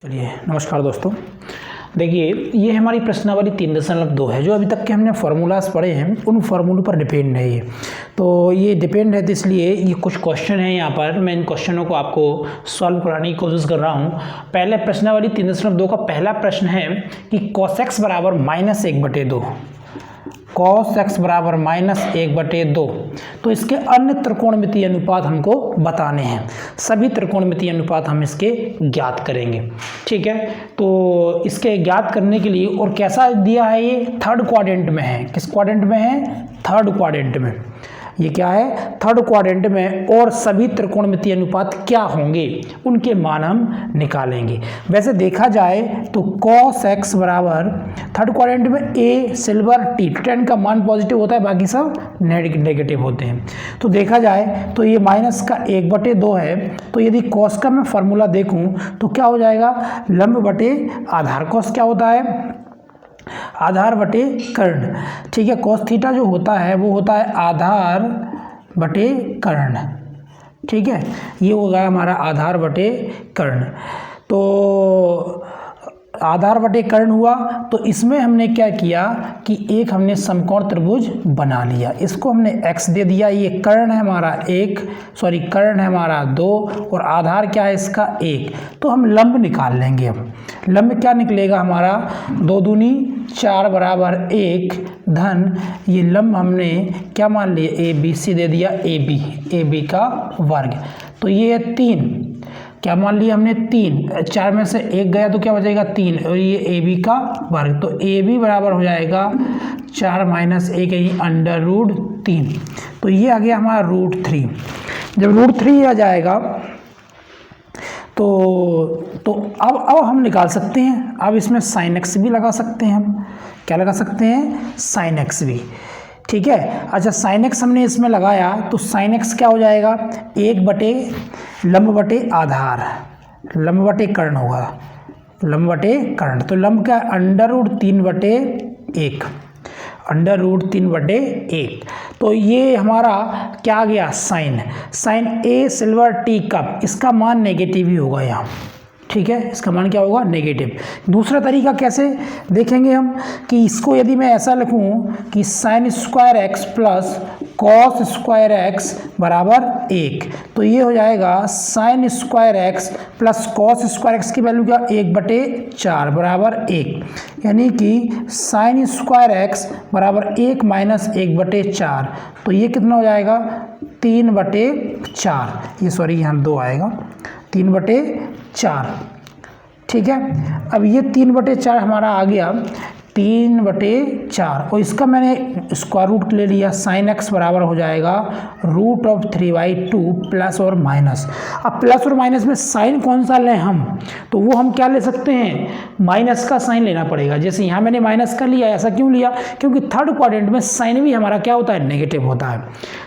चलिए नमस्कार दोस्तों। देखिए ये हमारी प्रश्नावली 3.2 है। जो अभी तक के हमने फार्मूलाज पढ़े हैं उन फार्मूलों पर डिपेंड है ये। तो ये डिपेंड है, तो इसलिए ये कुछ क्वेश्चन हैं यहाँ पर। मैं इन क्वेश्चनों को आपको सॉल्व कराने की कोशिश कर रहा हूँ। पहले प्रश्नावली 3.2 का पहला प्रश्न है कि cos x बराबर -1/2, cos x बराबर -1/2। तो इसके अन्य त्रिकोणमितीय अनुपात हमको बताने हैं। सभी त्रिकोणमितीय अनुपात हम इसके ज्ञात करेंगे, ठीक है। तो इसके ज्ञात करने के लिए, और कैसा दिया है, ये थर्ड क्वाड्रेंट में है। किस क्वाड्रेंट में है? थर्ड क्वाड्रेंट में। ये क्या है? थर्ड क्वाड्रेंट में। और सभी त्रिकोणमितीय अनुपात क्या होंगे उनके मान हम निकालेंगे। वैसे देखा जाए तो cos x बराबर थर्ड क्वाड्रेंट में a सिल्वर t, tan का मान पॉजिटिव होता है, बाकी सब नेगेटिव होते हैं। तो देखा जाए तो ये -1/2 है। तो यदि cos का मैं फार्मूला देखूं तो क्या हो जाएगा? लंब बटे आधार। cos क्या होता है? आधार बटे कर्ण, ठीक है। cos थीटा जो होता है वो होता है आधार बटे कर्ण, ठीक है। ये होगा हमारा आधार बटे कर्ण। तो आधार बटे कर्ण हुआ। तो इसमें हमने क्या किया कि एक हमने समकोण त्रिभुज बना लिया, इसको हमने x दे दिया। ये कर्ण है हमारा कर्ण है हमारा 2 और आधार क्या है इसका 1। तो हम लंब निकाल लेंगे। अब लंब क्या निकलेगा हमारा? 2 दूनी 4 बराबर 1 धन ये लंब हमने क्या मान लिया? ABC दे दिया, AB का वर्ग। तो ये है 3, क्या मान लिया हमने? 3। 4 में से 1 गया तो क्या बचेगा? 3, और ये AB का वर्ग। तो AB बराबर हो जाएगा 4 - 1 है √3। तो ये आ गया हमारा √3। जब √3 आ जाएगा तो अब हम निकाल सकते हैं। अब इसमें sin x भी लगा सकते हैं हम। क्या लगा सकते हैं? sin x भी, ठीक है। अच्छा, sin x हमने इसमें लगाया तो sin x क्या हो जाएगा? 1 बटे लंब बटे आधार, लंब बटे कर्ण होगा, लंब बटे कर्ण। तो लंब का √3/1, √3/1। तो ये हमारा क्या आ गया? Sine a silver t cup, इसका मान नेगेटिव ही होगा यहाँ, ठीक है। इसका मान क्या होगा? नेगेटिव। दूसरा तरीका कैसे देखेंगे हम कि इसको यदि मैं ऐसा लिखूं कि sin² x plus cos² x बराबर 1, तो ये हो जाएगा sin² x plus cos² x की वैल्यू क्या? 1/4 बराबर 1, यानी कि sin² x बराबर 1 - 1/4। तो ये कितना हो जाएगा? 3/4। ये सॉरी यहाँ 2 आएगा, 3/4, ठीक है। अब ये 3/4 हमारा आ गया, 3/4, और इसका मैंने स्क्वायर रूट ले लिया। sin x बराबर हो जाएगा √3/2 प्लस और माइनस। अब प्लस और माइनस में साइन कौन सा लें हम? तो वो हम क्या ले सकते हैं? माइनस का साइन लेना पड़ेगा। जैसे यहाँ मैंने माइनस का लिया। ऐसा क्यों लिया? क्योंकि थर्ड क्वाड्रेंट में साइन भी हमारा क्या होता है? नेगेटिव होता है।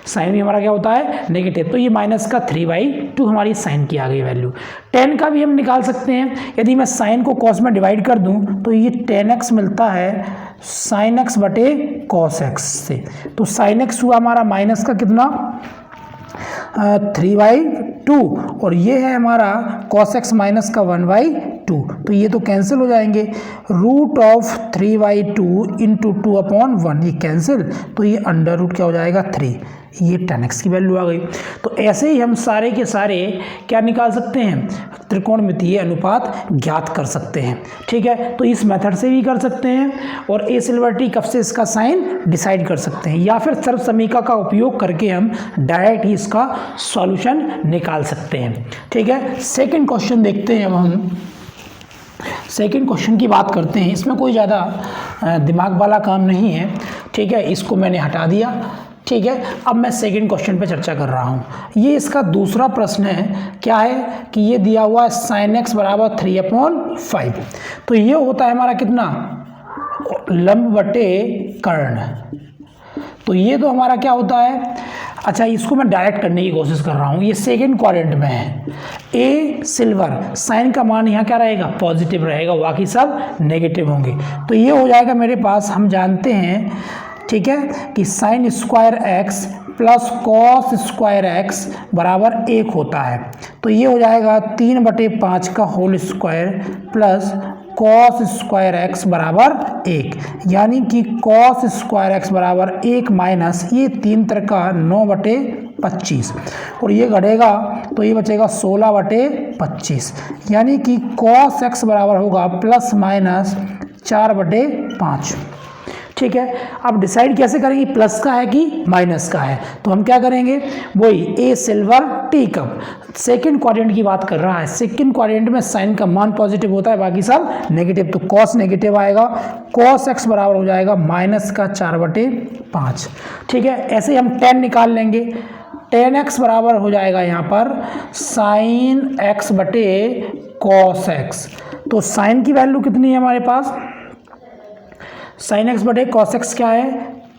साइन भी हमारा क्या होता है? नेगेटिव। तो ये -3/2 हमारी साइन की आ गई वैल्यू। tan का भी हम निकाल सकते हैं। यदि मैं साइन को cos में डिवाइड कर दूं तो ये tan x मिलता है sin x बटे cos x से। तो sin x हुआ हमारा माइनस का कितना? 3/2, और ये है हमारा cos x माइनस का 1/2। तो ये तो कैंसिल हो जाएंगे। √3/2 × 2/1, ये कैंसिल। तो ये √ क्या हो जाएगा? 3। ये tan x की वैल्यू आ गई। तो ऐसे ही हम सारे के सारे क्या निकाल सकते हैं? त्रिकोणमितीय अनुपात ज्ञात कर सकते हैं, ठीक है। तो इस मेथड से भी कर सकते हैं, और a सिल्वर t कब से इसका साइन डिसाइड कर सकते हैं, या फिर सर्व समीकरण का उपयोग करके हम डायरेक्ट ही इसका सॉल्यूशन निकाल सकते हैं, ठीक है। सेकंड क्वेश्चन देखते हैं। अब हम सेकंड क्वेश्चन की बात करते हैं। इसमें कोई ज़्यादा दिमाग वाला काम नहीं है, ठीक है। इसको मैंने हटा दिया, ठीक है। अब मैं सेकंड क्वेश्चन पे चर्चा कर रहा हूँ। ये इसका दूसरा प्रश्न है। क्या है कि ये दिया हुआ है sin x बराबर 3/5। तो ये होता है हमारा कितना? लंब बटे कर्ण। तो ये तो हमारा क्या होता है? अच्छा, इसको मैं डायरेक्ट करने की कोशिश कर रहा हूँ। ये सेकंड क्वाड्रेंट में है। a सिल्वर, साइन का मान यहाँ क्या रहेगा? पॉजिटिव रहेगा, बाकी सब नेगेटिव होंगे। तो ये हो जाएगा मेरे पास, हम जानते हैं ठीक है, कि sine square x plus cos square X बराबर 1 होता है। तो ये हो जाएगा 3/5 का whole square plus cos square X बराबर 1, यानी कि कॉस स्क्वायर एक्स बराबर 1 माइनस ये 3 3 का 9/25, और ये घटेगा तो ये बचेगा 16/25, यानी कि कॉस एक्स बराबर होगा प्लस माइनस 4/5। ठीक है, अब डिसाइड कैसे करेंगे प्लस का है कि माइनस का है, तो हम क्या करेंगे, वही a silver tea cup. Second quadrant की बात कर रहा है, सेकंड क्वाड्रेंट में साइन का मान पॉजिटिव होता है, बाकी सब नेगेटिव, तो कॉस नेगेटिव आएगा, कॉस एक्स बराबर हो जाएगा माइनस का 4/5। ठीक है, ऐसे ही हम tan निकाल लेंगे, tan x बराबर हो जाएगा यहाँ पर साइन x बटे कॉस एक्स। तो साइन की वैल्यू कितनी है हमारे पास, साइन एक्स बटे कॉस एक्स क्या है,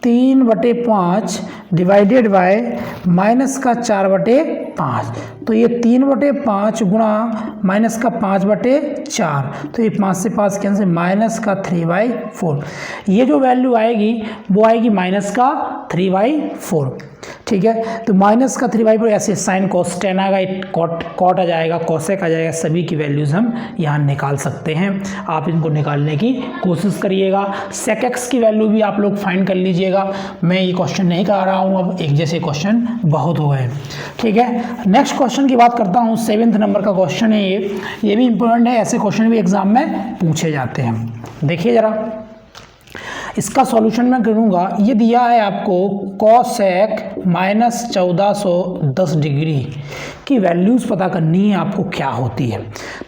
3/5 डिवाइडेड बाय माइनस का 4/5, तो ये 3/5 गुणा माइनस का 5/4, तो ये 5 से 5 कैंसिल, माइनस का 3/4। ये जो वैल्यू आएगी वो आएगी माइनस का 3/4। ठीक है, तो माइनस का 3/4, ऐसे साइन कॉस टेन आएगा, कॉट आ जाएगा, कॉसेक आ जाएगा, सभी की वैल्यूज़ हम यहाँ निकाल सकते हैं। आप इनको निकालने की कोशिश करिएगा। सेक एक्स की वैल्यू भी आप लोग फाइंड कर लीजिएगा, मैं ये क्वेश्चन नहीं कर रहा हूँ, अब एक जैसे क्वेश्चन बहुत हो गए। ठीक है, नेक्स्ट क्वेश्चन की बात करता हूँ, 7th नंबर का क्वेश्चन है ये भी इंपॉर्टेंट है, ऐसे क्वेश्चन भी एग्जाम में पूछे जाते हैं। देखिए ज़रा, इसका सॉल्यूशन मैं करूँगा। ये दिया है आपको कॉसेक माइनस 1410 डिग्री की वैल्यूज़ पता करनी है आपको क्या होती है।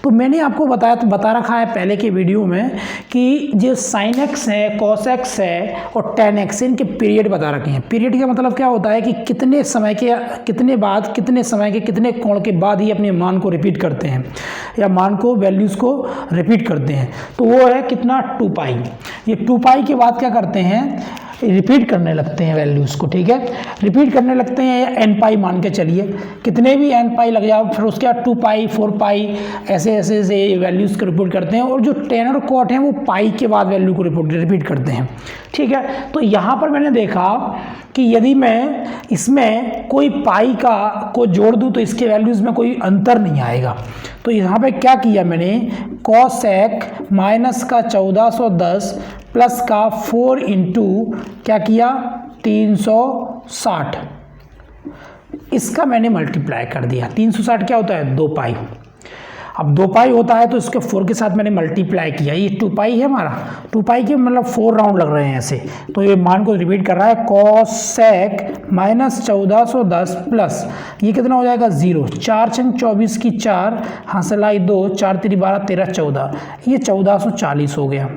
तो मैंने आपको बता रखा है पहले के वीडियो में कि जो साइन एक्स है, कॉस एक्स है और टेन एक्स, इनके पीरियड बता रखे हैं। पीरियड का मतलब क्या होता है कि कितने समय के, कितने बाद, कितने समय के, कितने कोण के बाद ही अपने मान को रिपीट करते हैं या मान को, वैल्यूज़ को रिपीट करते हैं। तो वो है कितना, 2π। ये 2π के बाद क्या करते हैं, रिपीट करने लगते हैं वैल्यूज़ को। ठीक है, रिपीट करने लगते हैं, nπ मान के चलिए, कितने भी nπ लग जाओ, फिर उसके बाद 2π 4π ऐसे ऐसे वैल्यूज़ को रिपीट करते हैं, और जो टेन और कॉट हैं वो पाई के बाद वैल्यू को रिपीट करते हैं। ठीक है, तो यहाँ पर मैंने देखा कि यदि मैं इसमें कोई पाई को जोड़ दूँ तो इसके वैल्यूज़ में कोई अंतर नहीं आएगा। तो यहाँ पे क्या किया मैंने, कॉसेक माइनस का 1410 प्लस का 4 इंटू क्या किया, 360, इसका मैंने मल्टीप्लाई कर दिया। 360 क्या होता है, 2π। अब 2π होता है तो इसके 4 के साथ मैंने मल्टीप्लाई किया, ये 2π है हमारा, 2π के मतलब 4 राउंड लग रहे हैं ऐसे, तो ये मान को रिपीट कर रहा है। कॉसेक माइनस 1410 प्लस ये कितना हो जाएगा, 0, 4 छंग 24 की 4, हासिलाई 2, 4 3 12 13 14, ये 1440 हो गया।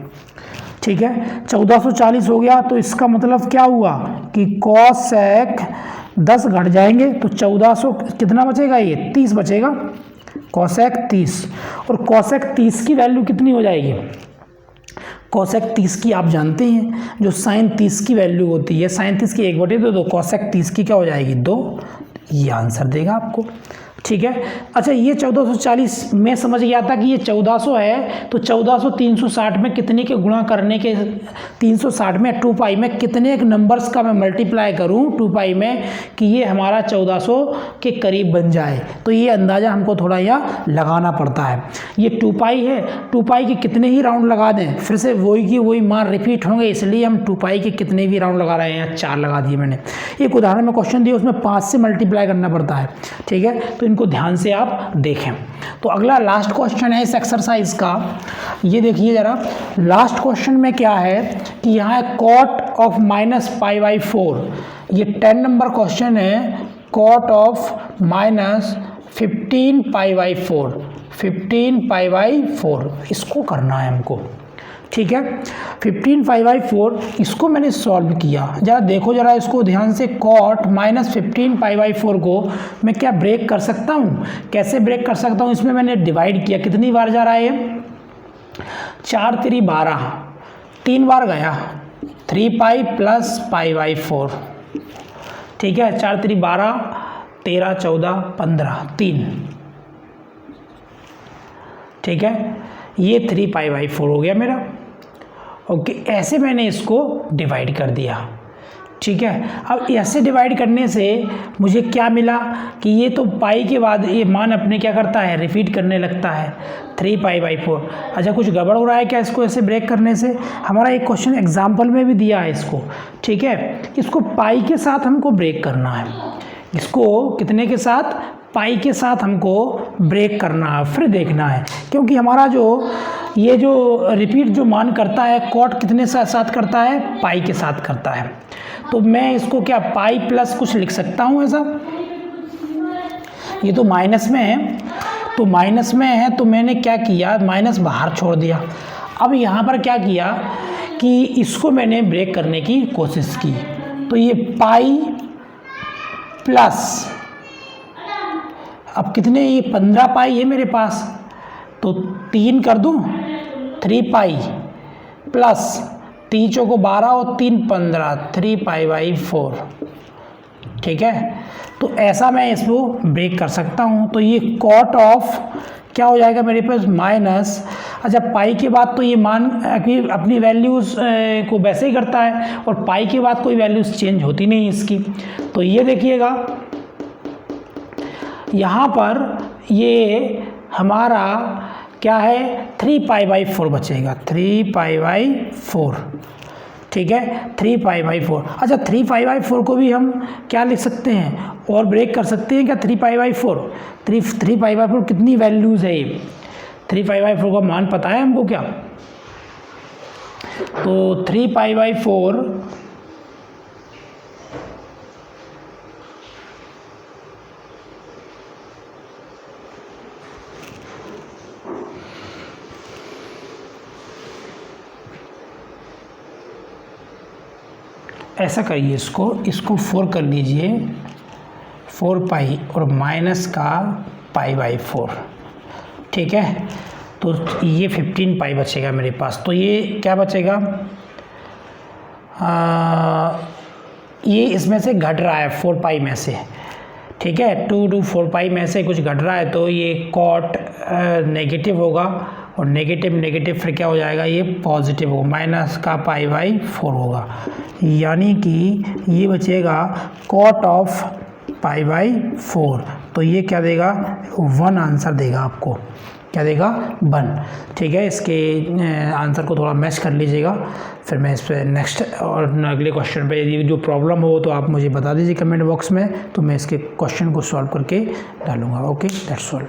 ठीक है, 1440 हो गया, तो इसका मतलब क्या हुआ कि कॉसेक 10 घट जाएंगे तो 1400 कितना बचेगा, ये 30 बचेगा, कॉसेक 30। और कॉसेक 30 की वैल्यू कितनी हो जाएगी, कॉसेक 30 की आप जानते हैं जो साइन 30 की वैल्यू होती है, साइन 30 की 1/2, कॉसेक 30 की क्या हो जाएगी, 2। ये आंसर देगा आपको। ठीक है, अच्छा ये 1440 में समझ गया था कि ये 1400 है, तो 1400 360 में कितने के गुणा करने के, 360 में 2π में कितने एक नंबर्स का मैं मल्टीप्लाई करूं 2π में कि ये हमारा 1400 के करीब बन जाए। तो ये अंदाज़ा हमको थोड़ा यहाँ लगाना पड़ता है। ये 2π है, 2π के कितने ही राउंड लगा दें फिर से वही की वही मान रिपीट होंगे, इसलिए हम 2π के कितने भी राउंड लगा रहे हैं, 4 लगा दिए मैंने। एक उदाहरण में क्वेश्चन दिया उसमें 5 से मल्टीप्लाई करना पड़ता है। ठीक है, तो इनको ध्यान से आप देखें। तो अगला लास्ट क्वेश्चन है इस एक्सरसाइज का, ये देखिए जरा। लास्ट क्वेश्चन में क्या है कि यहाँ है कॉट ऑफ माइनस π/4, ये 10 नंबर क्वेश्चन है। कॉट ऑफ माइनस 15π/4, 15π/4 इसको करना है हमको। ठीक है, 15π/4 इसको मैंने सॉल्व किया, जरा देखो जरा इसको ध्यान से। कॉट माइनस 15π/4 को मैं क्या ब्रेक कर सकता हूँ, कैसे ब्रेक कर सकता हूँ, इसमें मैंने डिवाइड किया, कितनी बार जा रहा है ये, 4 3 12, 3 बार गया, 3π प्लस π/4। ठीक है, 4 3 12, 13 14 15, 3। ठीक है, ये 3π/4 हो गया मेरा। ओके, ऐसे मैंने इसको डिवाइड कर दिया। ठीक है। अब ऐसे डिवाइड करने से मुझे क्या मिला कि ये तो पाई के बाद ये मान अपने क्या करता है, रिपीट करने लगता है 3π/4। अच्छा, कुछ गड़बड़ हो रहा है क्या इसको ऐसे ब्रेक करने से? हमारा एक क्वेश्चन एग्जाम्पल में भी दिया है इसको, ठीक है। इसको पाई के साथ हमको ब्रेक करना है, इसको कितने के साथ, पाई के साथ हमको ब्रेक करना है, फिर देखना है। क्योंकि हमारा जो ये जो रिपीट जो मान करता है कॉट कितने साथ करता है, पाई के साथ करता है। तो मैं इसको क्या पाई प्लस कुछ लिख सकता हूँ ऐसा, ये तो माइनस में है, तो माइनस में है तो मैंने क्या किया, माइनस बाहर छोड़ दिया। अब यहाँ पर क्या किया कि इसको मैंने ब्रेक करने की कोशिश की, तो ये पाई प्लस, अब कितने, ये 15 पाई है मेरे पास, तो 3 कर दूँ, 3π प्लस 3 चौको 12 और 3 15, 3π/4, ठीक है। तो ऐसा मैं इसको ब्रेक कर सकता हूँ। तो ये कॉट ऑफ क्या हो जाएगा मेरे पास, माइनस, अच्छा पाई के बाद तो ये मान अपनी वैल्यूज़ को वैसे ही करता है, और पाई के बाद कोई वैल्यूज़ चेंज होती नहीं इसकी। तो ये देखिएगा यहाँ पर ये हमारा क्या है, 3π/4 बचेगा, 3π/4, ठीक है, 3π/4। अच्छा 3π/4 को भी हम क्या लिख सकते हैं और ब्रेक कर सकते हैं क्या, 3π/4, 3π/4 कितनी वैल्यूज़ है ये, 3π/4 का मान पता है हमको क्या, तो 3π/4 ऐसा करिए, इसको 4 कर लीजिए, 4π और माइनस का π/4, ठीक है। तो ये 15π बचेगा मेरे पास। तो ये क्या बचेगा, ये इसमें से घट रहा है 4π में से, ठीक है, 2 to 4π में से कुछ घट रहा है, तो ये कॉट नेगेटिव होगा, और नेगेटिव फिर क्या हो जाएगा, ये पॉजिटिव होगा, माइनस का π/4 होगा, यानी कि ये बचेगा कॉट ऑफ π/4। तो ये क्या देगा, 1 आंसर देगा आपको, क्या देगा, 1, ठीक है। इसके आंसर को थोड़ा मैच कर लीजिएगा, फिर मैं इस पर नेक्स्ट और अगले क्वेश्चन पे यदि जो प्रॉब्लम हो तो आप मुझे बता दीजिए कमेंट बॉक्स में, तो मैं इसके क्वेश्चन को सॉल्व करके डालूँगा। Okay, that's all.